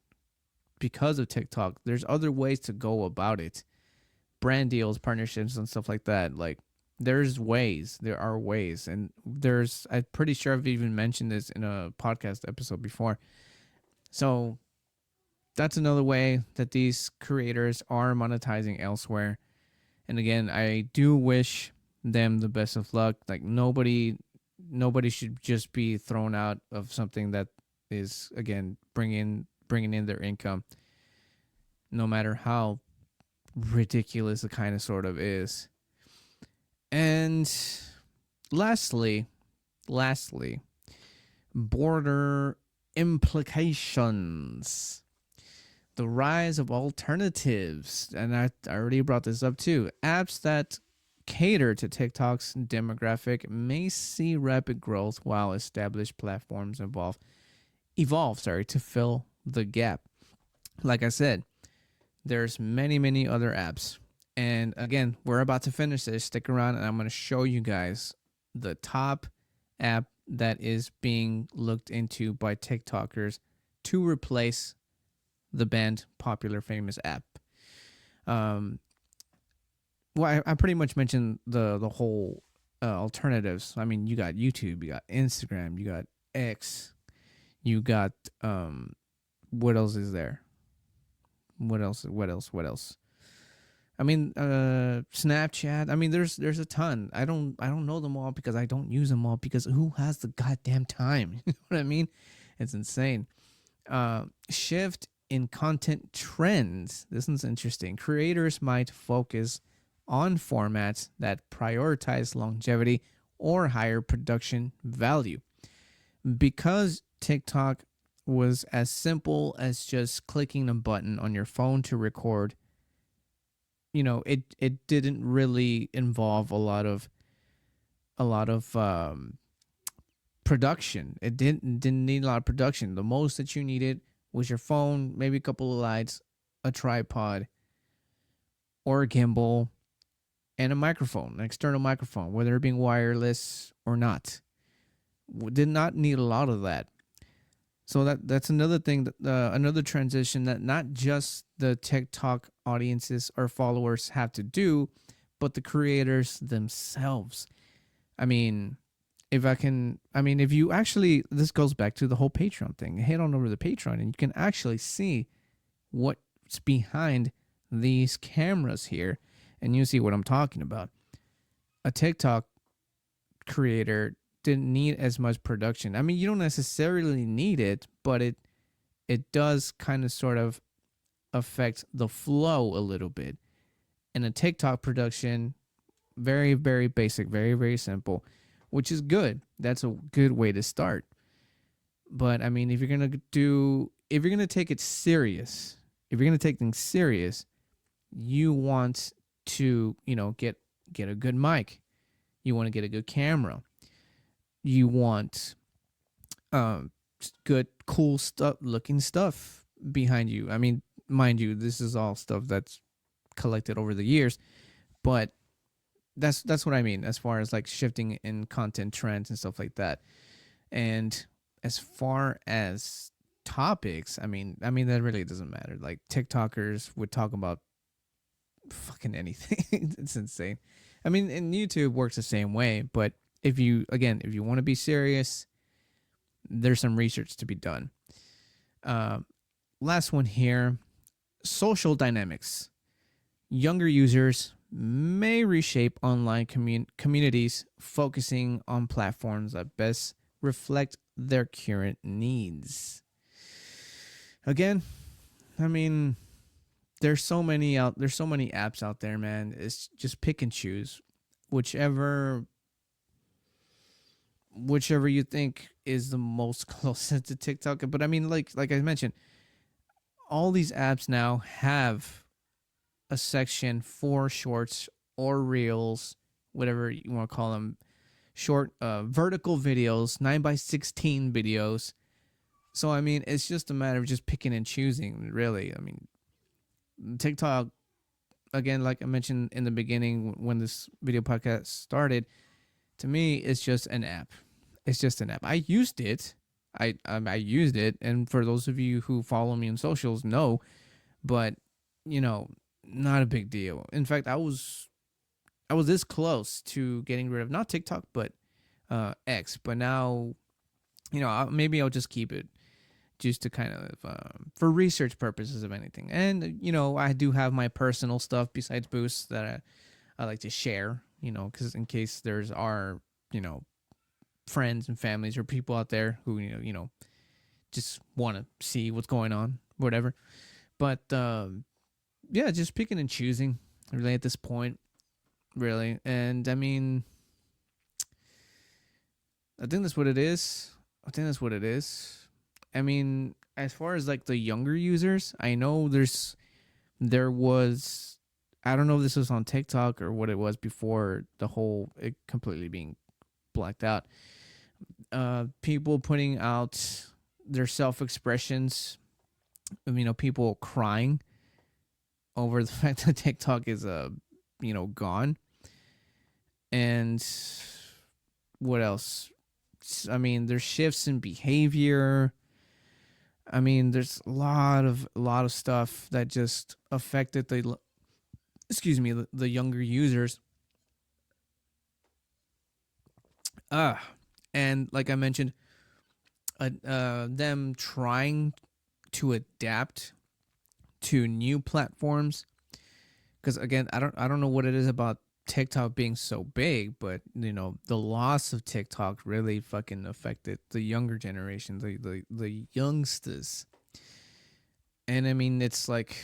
S1: because of TikTok. There's other ways to go about it. Brand deals, partnerships and stuff like that. Like, there are ways, and I'm pretty sure I've even mentioned this in a podcast episode before. So that's another way that these creators are monetizing elsewhere. And again, I do wish them the best of luck. Like, nobody should just be thrown out of something that is, again, bringing in their income, no matter how ridiculous it kind of sort of is. And lastly, border implications. The rise of alternatives. And I already brought this up too. Apps that cater to TikTok's demographic may see rapid growth, while established platforms evolve to fill the gap. Like I said, there's many other apps. And again, we're about to finish this. Stick around, and I'm going to show you guys the top app that is being looked into by TikTokers to replace the banned popular famous app. Well, I pretty much mentioned the whole alternatives. I mean, you got YouTube, you got Instagram, you got X, you got what else is there? What else? I mean, Snapchat. I mean, there's a ton. I don't know them all because I don't use them all, because who has the goddamn time? You know what I mean? It's insane. Shift In content trends, this is interesting. Creators might focus on formats that prioritize longevity or higher production value. Because TikTok was as simple as just clicking a button on your phone to record, it didn't really involve a lot of production. It didn't need a lot of production. The most that you needed was your phone, maybe a couple of lights, a tripod, or a gimbal, and a microphone, an external microphone, whether it being wireless or not. Did not need a lot of that. So that's another thing, another transition that not just the TikTok audiences or followers have to do, but the creators themselves. I mean, if you actually, this goes back to the whole Patreon thing. Head on over to the Patreon and you can actually see what's behind these cameras here, and you see what I'm talking about. A TikTok creator didn't need as much production. I mean, you don't necessarily need it, but it does kind of sort of affect the flow a little bit. And a TikTok production, very, very basic, very, very simple, which is good. That's a good way to start. But I mean, if you're gonna take it serious, if you're gonna take things serious, you want to, get a good mic. You want to get a good camera. You want good, cool stuff, looking stuff behind you. I mean, mind you, this is all stuff that's collected over the years, but that's what I mean as far as like shifting in content trends and stuff like that. And as far as topics, I mean that really doesn't matter. Like TikTokers would talk about fucking anything. It's insane. I mean, and YouTube works the same way, but if you want to be serious, there's some research to be done. Last one here, social dynamics. Younger users may reshape online communities, focusing on platforms that best reflect their current needs. Again, I mean, there's so many apps out there, man. It's just pick and choose whichever you think is the most closest to TikTok. But I mean, like I mentioned, all these apps now have a section for shorts or reels, whatever you want to call them, short vertical videos, 9:16 videos. So I mean, it's just a matter of just picking and choosing, really. I mean, TikTok, again, like I mentioned in the beginning when this video podcast started, to me, it's just an app. It's just an app. I used it. I used it, and for those of you who follow me on socials, know, but not a big deal. In fact, I was this close to getting rid of not TikTok but X. But now, maybe I'll just keep it, just to kind of for research purposes of anything. And I do have my personal stuff besides Boost that I like to share. Because in case there's friends and families or people out there who just want to see what's going on, whatever. But yeah, just picking and choosing really at this point, really. And I mean, I think that's what it is. I mean, as far as like the younger users, I know there was, I don't know if this was on TikTok or what it was before the whole it completely being blacked out. People putting out their self-expressions, people crying over the fact that TikTok is gone. And what else? I mean, there's shifts in behavior. I mean, there's a lot of stuff that just affected the younger users. And like I mentioned, them trying to adapt to new platforms, because again, I don't know what it is about TikTok being so big, but the loss of TikTok really fucking affected the younger generation, the youngsters. And I mean, it's like,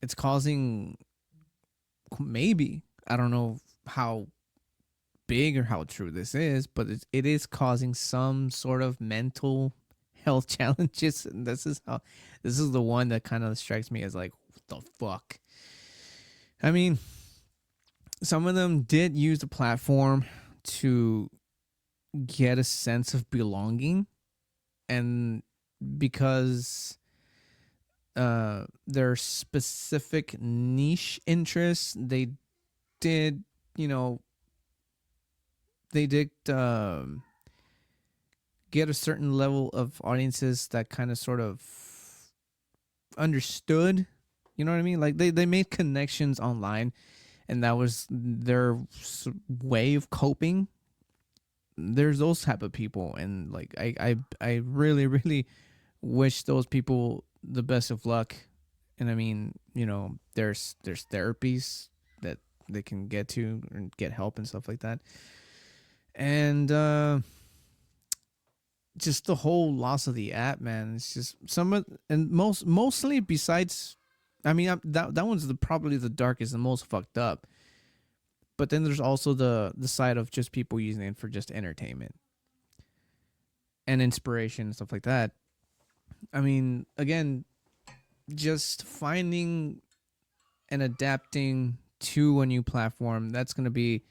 S1: it's causing, maybe, I don't know how big or how true this is, but it is causing some sort of mental health challenges. And this is the one that kind of strikes me as like, what the fuck? I mean, some of them did use the platform to get a sense of belonging, and because their specific niche interests, did you know they did get a certain level of audiences that kind of sort of understood, you know what I mean, like they made connections online, and that was their way of coping. There's those type of people, and like I really really wish those people the best of luck. And I mean, there's therapies that they can get to and get help and stuff like that. And just the whole loss of the app, man. It's just mostly besides, I mean, that one's probably the darkest and most fucked up. But then there's also the side of just people using it for just entertainment and inspiration and stuff like that. I mean, again, just finding and adapting to a new platform, that's going to be,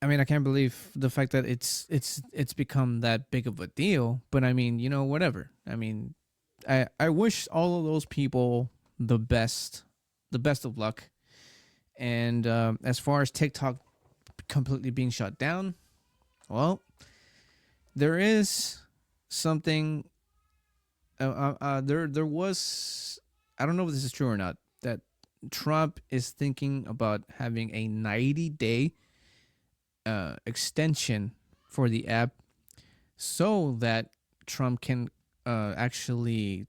S1: I mean, I can't believe the fact that it's become that big of a deal. But I mean, whatever. I mean, I wish all of those people the best of luck. And as far as TikTok completely being shut down, well, there is something. There was, I don't know if this is true or not, that Trump is thinking about having a 90-day extension for the app, so that Trump can actually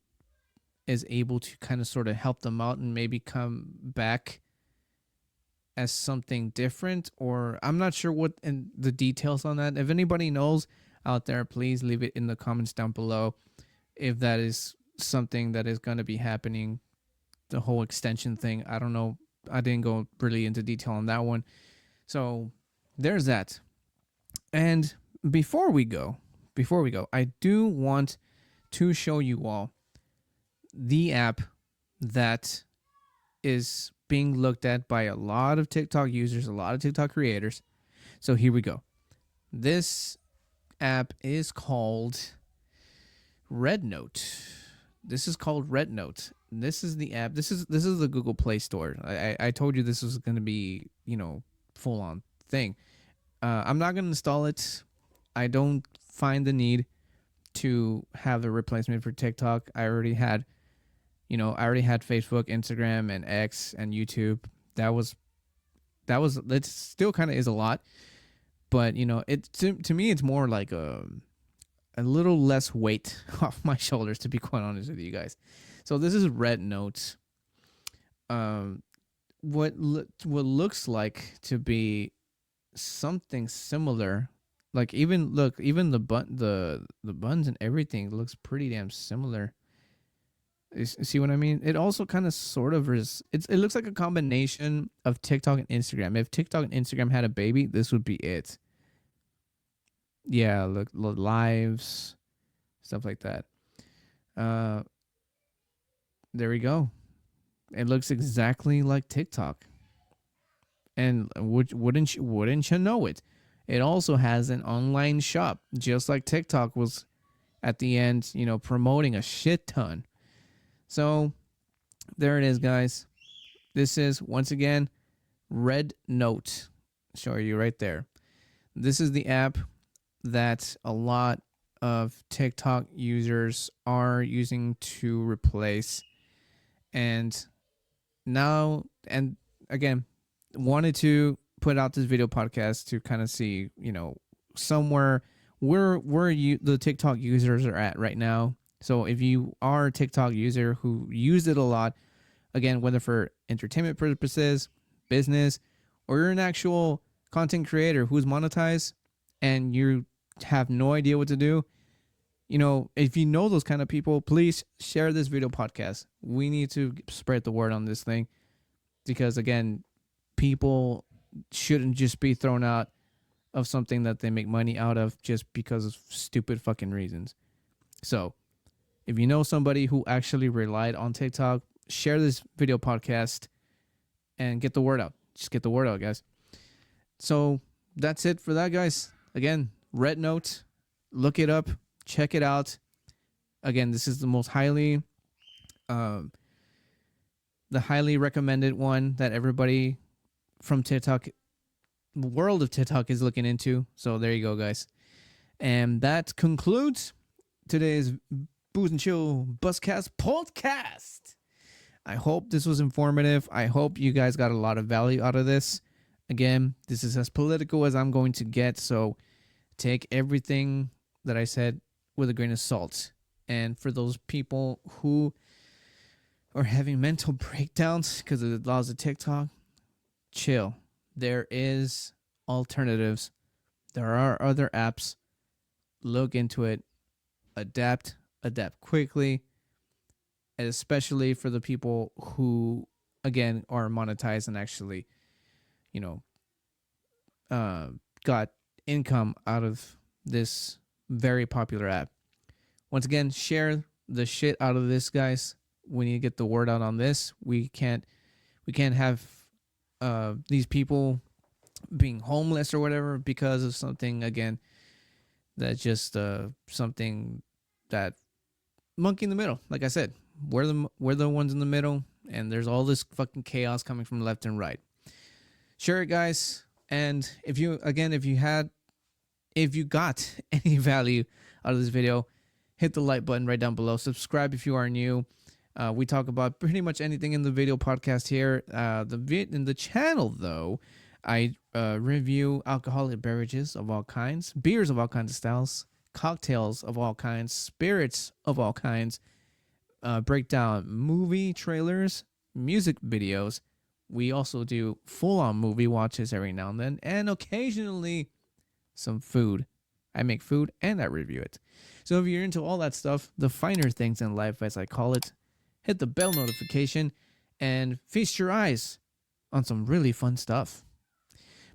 S1: is able to kind of sort of help them out and maybe come back as something different. Or I'm not sure what in the details on that. If anybody knows out there, please leave it in the comments down below if that is something that is going to be happening, the whole extension thing. I don't know. I didn't go really into detail on that one. So there's that. And before we go, I do want to show you all the app that is being looked at by a lot of TikTok users, a lot of TikTok creators. So here we go. This app is called Red Note. This is called Red Note. This is the app. This is the Google Play Store. I told you this was going to be, full on thing. I'm not going to install it. I don't find the need to have a replacement for TikTok. I already had Facebook, Instagram, and X, and YouTube. It still kind of is a lot, but it to me it's more like a little less weight off my shoulders, to be quite honest with you guys. So this is Red Note. What looks like to be something similar, like even the buttons and everything looks pretty damn similar. You see what I mean? It also kind of sort of is. It looks like a combination of TikTok and Instagram. If TikTok and Instagram had a baby, this would be it. Yeah, look, lives, stuff like that. There we go. It looks exactly like TikTok. And wouldn't you know it? It also has an online shop, just like TikTok was at the end, promoting a shit ton. So there it is, guys. This is, once again, Red Note. Show you right there. This is the app that a lot of TikTok users are using to replace. And now, and again, wanted to put out this video podcast to kind of see, somewhere where the TikTok users are at right now. So if you are a TikTok user who used it a lot, again, whether for entertainment purposes, business, or you're an actual content creator who's monetized and you have no idea what to do, if you know those kind of people, please share this video podcast. We need to spread the word on this thing because, again, people shouldn't just be thrown out of something that they make money out of just because of stupid fucking reasons. So if you know somebody who actually relied on TikTok, share this video podcast and get the word out. Just get the word out, guys. So that's it for that, guys. Again, Red Note, look it up, check it out. Again, this is the most highly recommended one that everybody from TikTok, the world of TikTok, is looking into. So there you go, guys. And that concludes today's Booze and Chill Buzzcast podcast. I hope this was informative. I hope you guys got a lot of value out of this. Again, this is as political as I'm going to get, so take everything that I said with a grain of salt. And for those people who are having mental breakdowns because of the laws of TikTok, chill. There is alternatives. There are other apps. Look into it. Adapt quickly. And especially for the people who, again, are monetized and actually, got income out of this very popular app. Once again, share the shit out of this, guys. We need to get the word out on this. We can't have these people being homeless or whatever because of something, again, that's just something that monkey in the middle. Like I said, we're the ones in the middle, and there's all this fucking chaos coming from left and right. Share it, guys. And if you got any value out of this video, hit the like button right down below. Subscribe if you are new. We talk about pretty much anything in the video podcast here. In the channel, though, I review alcoholic beverages of all kinds, beers of all kinds of styles, cocktails of all kinds, spirits of all kinds, break down movie trailers, music videos. We also do full-on movie watches every now and then, and occasionally some food. I make food and I review it. So if you're into all that stuff, the finer things in life, as I call it, hit the bell notification and feast your eyes on some really fun stuff.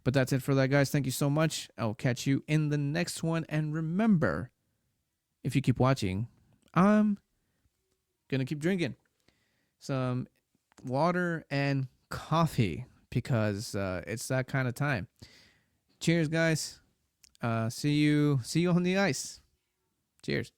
S1: But that's it for that, guys. Thank you so much. I'll catch you in the next one. And remember, if you keep watching, I'm going to keep drinking some water and coffee because it's that kind of time. Cheers, guys. See you on the ice. Cheers.